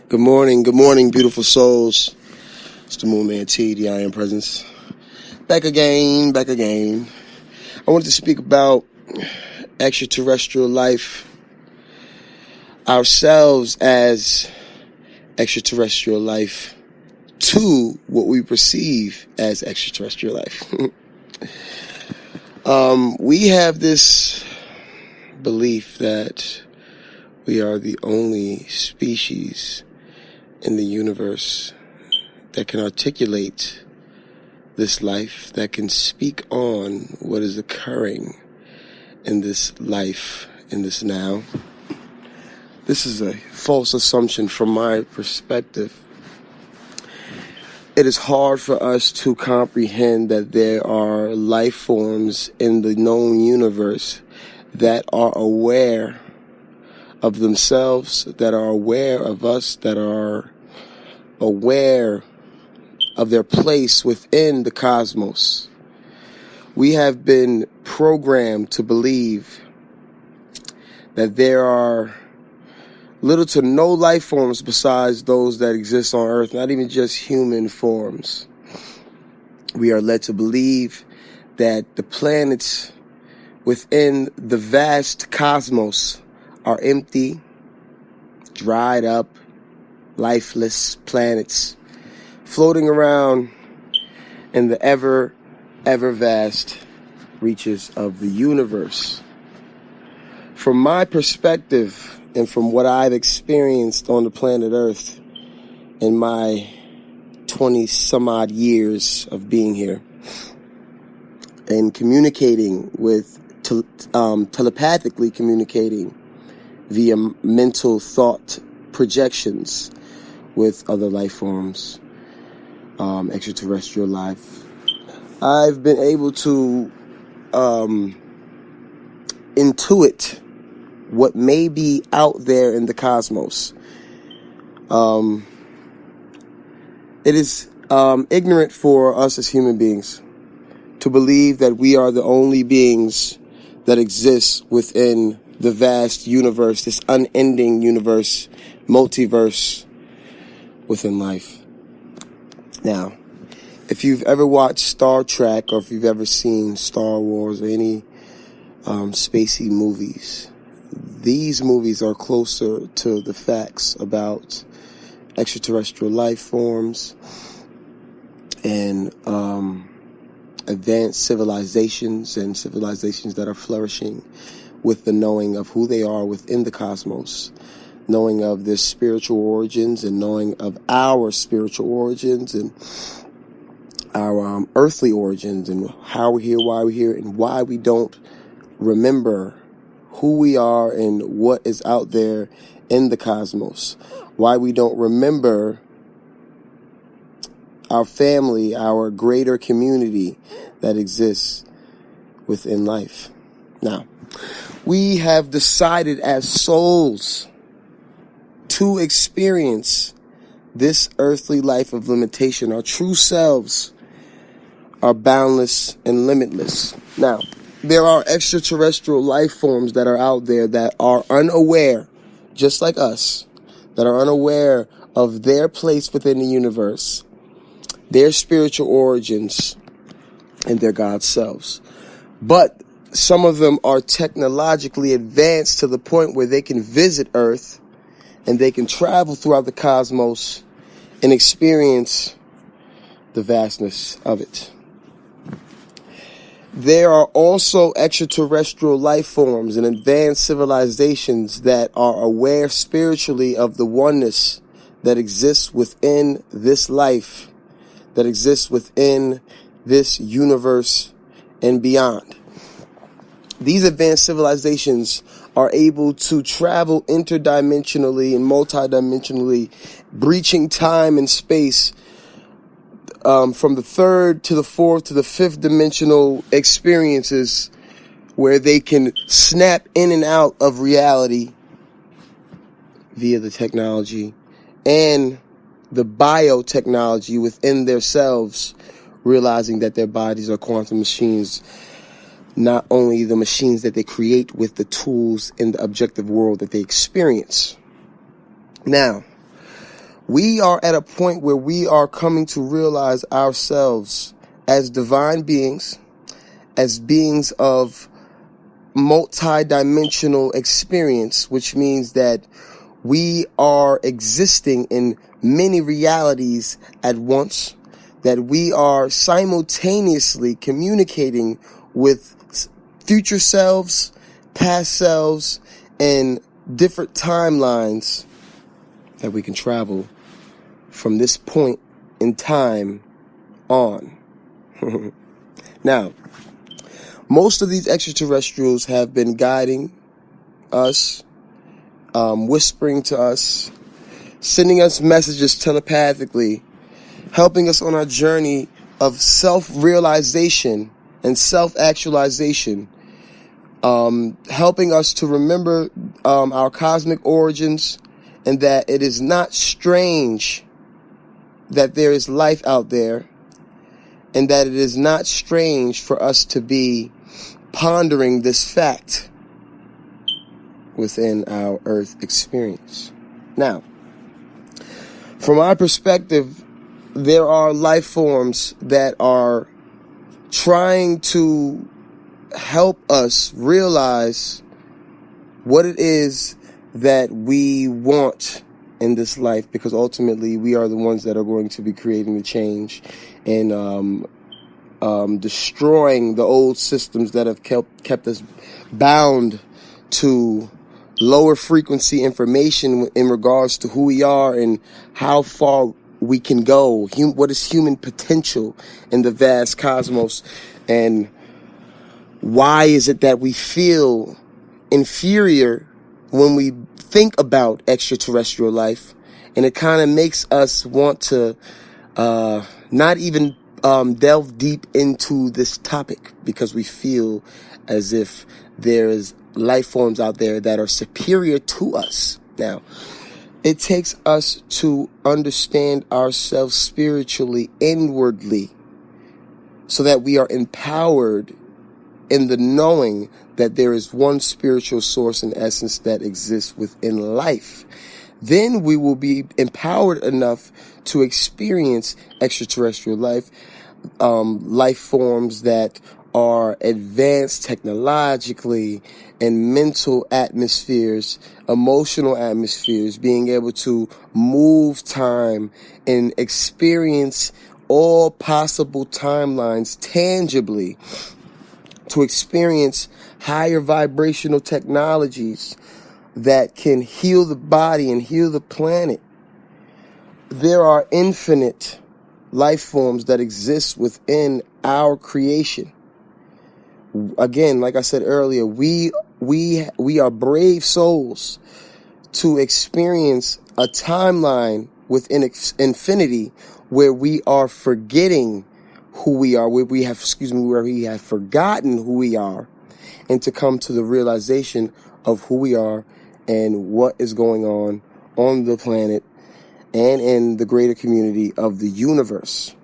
Good morning, beautiful souls. It's the Moon Man T, the I Am Presence. Back again. I wanted to speak about extraterrestrial life, ourselves as extraterrestrial life, to what we perceive as extraterrestrial life. We have this belief that we are the only species in the universe that can articulate this life, that can speak on what is occurring in this life, in this now. This is a false assumption from my perspective. It is hard for us to comprehend that there are life forms in the known universe that are aware of themselves, that are aware of us, that are aware of their place within the cosmos. We have been programmed to believe that there are little to no life forms besides those that exist on Earth, not even just human forms. We are led to believe that the planets within the vast cosmos are empty, dried up, lifeless planets floating around in the ever vast reaches of the universe. From my perspective and from what I've experienced on the planet Earth in my 20 some odd years of being here and communicating with, telepathically communicating via mental thought projections with other life forms, extraterrestrial life, I've been able to intuit what may be out there in the cosmos. It is ignorant for us as human beings to believe that we are the only beings that exist within the vast universe, this unending universe, multiverse within life. Now, if you've ever watched Star Trek, or if you've ever seen Star Wars or any spacey movies, these movies are closer to the facts about extraterrestrial life forms and advanced civilizations and civilizations that are flourishing with the knowing of who they are within the cosmos, knowing of their spiritual origins and knowing of our spiritual origins and our earthly origins and how we're here, why we're here, and why we don't remember who we are and what is out there in the cosmos, why we don't remember our family, our greater community that exists within life. Now, we have decided as souls to experience this earthly life of limitation. Our true selves are boundless and limitless. Now, there are extraterrestrial life forms that are out there that are unaware, just like us, that are unaware of their place within the universe, their spiritual origins, and their God selves. But some of them are technologically advanced to the point where they can visit Earth and they can travel throughout the cosmos and experience the vastness of it. There are also extraterrestrial life forms and advanced civilizations that are aware spiritually of the oneness that exists within this life, that exists within this universe and beyond. These advanced civilizations are able to travel interdimensionally and multidimensionally, breaching time and space, from the third to the fourth to the fifth dimensional experiences, where they can snap in and out of reality via the technology and the biotechnology within themselves, realizing that their bodies are quantum machines, not only the machines that they create with the tools in the objective world that they experience. Now, We are at a point where we are coming to realize ourselves as divine beings, as beings of multi-dimensional experience, which means that we are existing in many realities at once, that we are simultaneously communicating with future selves, past selves, and different timelines, that we can travel from this point in time on. Now, most of these extraterrestrials have been guiding us, whispering to us, sending us messages telepathically, helping us on our journey of self-realization and self-actualization, helping us to remember our cosmic origins, and that it is not strange that there is life out there, and that it is not strange for us to be pondering this fact within our Earth experience. Now, from my perspective, there are life forms that are trying to help us realize what it is that we want in this life, because ultimately we are the ones that are going to be creating the change and destroying the old systems that have kept us bound to lower frequency information in regards to who we are and how far we can go, what is human potential in the vast cosmos, and why is it that we feel inferior when we think about extraterrestrial life. And it kind of makes us want to not even delve deep into this topic, because we feel as if there's life forms out there that are superior to us. Now, it takes us to understand ourselves spiritually, inwardly, so that we are empowered in the knowing that there is one spiritual source and essence that exists within life. Then we will be empowered enough to experience extraterrestrial life, life forms that are advanced technologically, and mental atmospheres, emotional atmospheres, being able to move time and experience all possible timelines tangibly, to experience higher vibrational technologies that can heal the body and heal the planet. There are infinite life forms that exist within our creation. Again, like I said earlier, we are brave souls to experience a timeline within infinity where we are forgetting who we are, where we have forgotten who we are, and to come to the realization of who we are and what is going on the planet and in the greater community of the universe.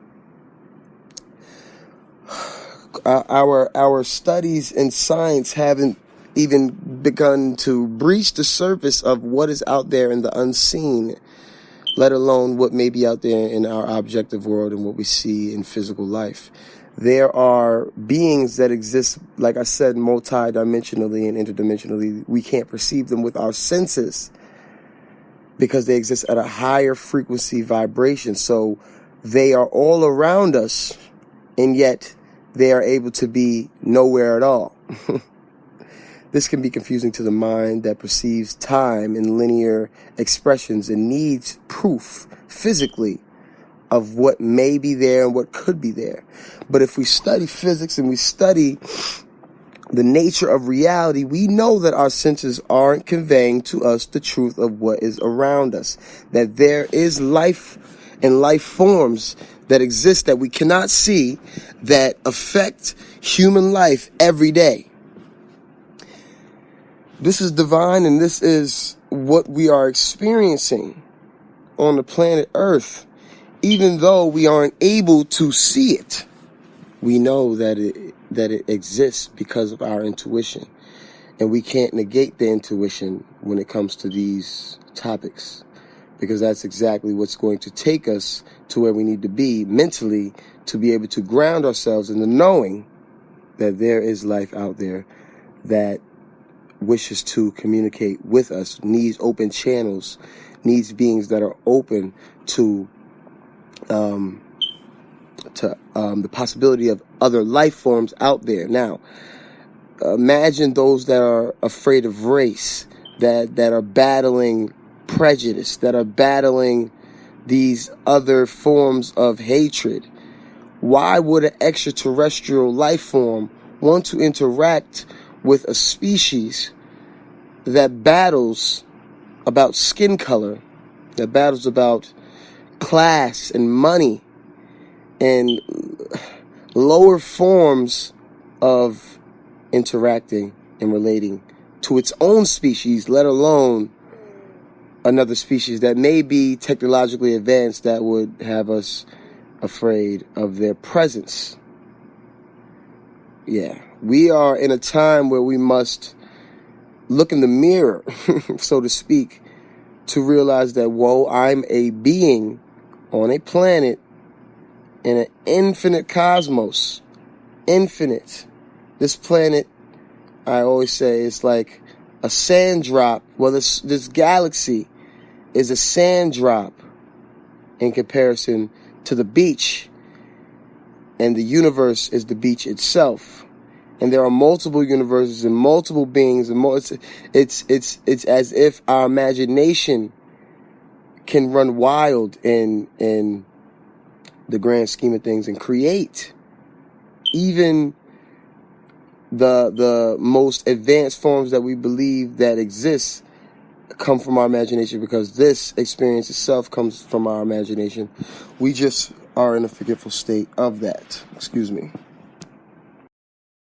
Our studies in science haven't even begun to breach the surface of what is out there in the unseen, let alone what may be out there in our objective world and what we see in physical life. There are beings that exist, like I said, multi-dimensionally and interdimensionally. We can't perceive them with our senses because they exist at a higher frequency vibration. So they are all around us, and yet they are able to be nowhere at all. This can be confusing to the mind that perceives time in linear expressions and needs proof physically of what may be there and what could be there. But if we study physics and we study the nature of reality, we know that our senses aren't conveying to us the truth of what is around us, that there is life and life forms that exist that we cannot see that affect human life every day. This is divine, and this is what we are experiencing on the planet Earth. Even though we aren't able to see it, we know that it exists because of our intuition. And we can't negate the intuition when it comes to these topics, because that's exactly what's going to take us to where we need to be mentally, to be able to ground ourselves in the knowing that there is life out there that wishes to communicate with us, needs open channels, needs beings that are open to the possibility of other life forms out there. Now, imagine those that are afraid of race, that are battling prejudice, that are battling these other forms of hatred. Why would an extraterrestrial life form want to interact with a species that battles about skin color, that battles about class and money and lower forms of interacting and relating to its own species, let alone another species that may be technologically advanced that would have us afraid of their presence? Yeah, we are in a time where we must look in the mirror, so to speak, to realize that, whoa, I'm a being on a planet in an infinite cosmos. Infinite. This planet, I always say, is like a sand drop. Well, this galaxy is a sand drop in comparison to the beach, and the universe is the beach itself. And there are multiple universes and multiple beings, and it's as if our imagination can run wild in the grand scheme of things and create even the most advanced forms that we believe that exist come from our imagination, because this experience itself comes from our imagination. We just are in a forgetful state of that. Excuse me.